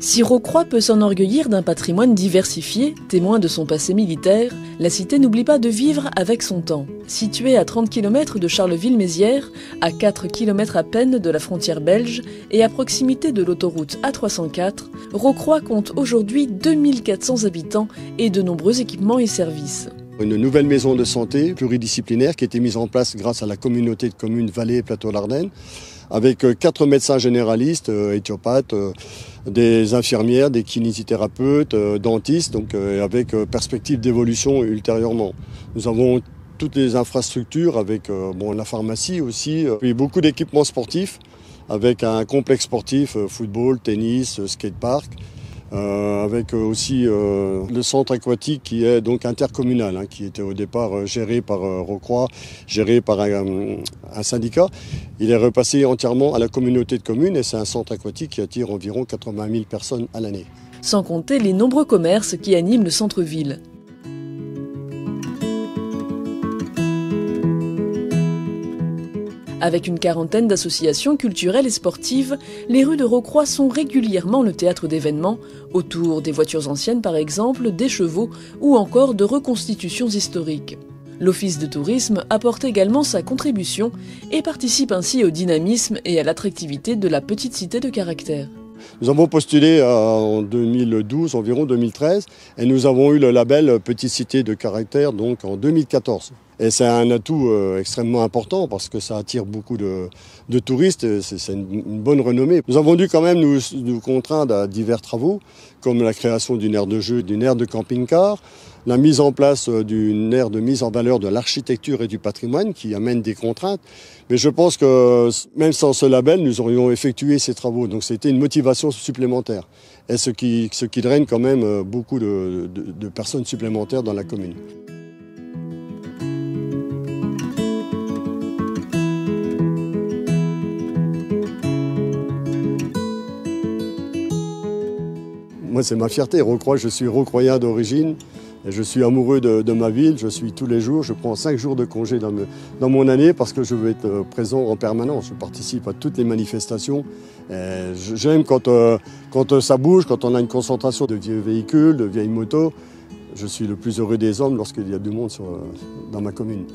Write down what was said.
Si Rocroi peut s'enorgueillir d'un patrimoine diversifié, témoin de son passé militaire, la cité n'oublie pas de vivre avec son temps. Située à 30 km de Charleville-Mézières, à 4 km à peine de la frontière belge et à proximité de l'autoroute A304, Rocroi compte aujourd'hui 2400 habitants et de nombreux équipements et services. Une nouvelle maison de santé pluridisciplinaire qui a été mise en place grâce à la communauté de communes Vallée et Plateau d'Ardenne, avec 4 médecins généralistes, éthiopathes, des infirmières, des kinésithérapeutes, dentistes, donc avec perspective d'évolution ultérieurement. Nous avons toutes les infrastructures avec la pharmacie aussi, puis beaucoup d'équipements sportifs avec un complexe sportif, football, tennis, skatepark. Avec aussi le centre aquatique qui est donc intercommunal, qui était au départ géré par Rocroi, géré par un syndicat. Il est repassé entièrement à la communauté de communes et c'est un centre aquatique qui attire environ 80 000 personnes à l'année. Sans compter les nombreux commerces qui animent le centre-ville. Avec une quarantaine d'associations culturelles et sportives, les rues de Rocroi sont régulièrement le théâtre d'événements, autour des voitures anciennes par exemple, des chevaux ou encore de reconstitutions historiques. L'Office de tourisme apporte également sa contribution et participe ainsi au dynamisme et à l'attractivité de la petite cité de caractère. Nous avons postulé en 2012, environ 2013, et nous avons eu le label Petite Cité de Caractère donc en 2014. Et c'est un atout extrêmement important parce que ça attire beaucoup de touristes, c'est une bonne renommée. Nous avons dû quand même nous contraindre à divers travaux, comme la création d'une aire de jeu, d'une aire de camping-car, la mise en place d'une aire de mise en valeur de l'architecture et du patrimoine qui amène des contraintes. Mais je pense que même sans ce label, nous aurions effectué ces travaux. Donc c'était une motivation supplémentaire. Et ce qui draine quand même beaucoup de personnes supplémentaires dans la commune. Moi, c'est ma fierté. Rocroi, je suis rocroyen d'origine. Et je suis amoureux de ma ville, je suis tous les jours, je prends 5 jours de congé dans mon année parce que je veux être présent en permanence. Je participe à toutes les manifestations. J'aime quand ça bouge, quand on a une concentration de vieux véhicules, de vieilles motos. Je suis le plus heureux des hommes lorsqu'il y a du monde dans ma commune.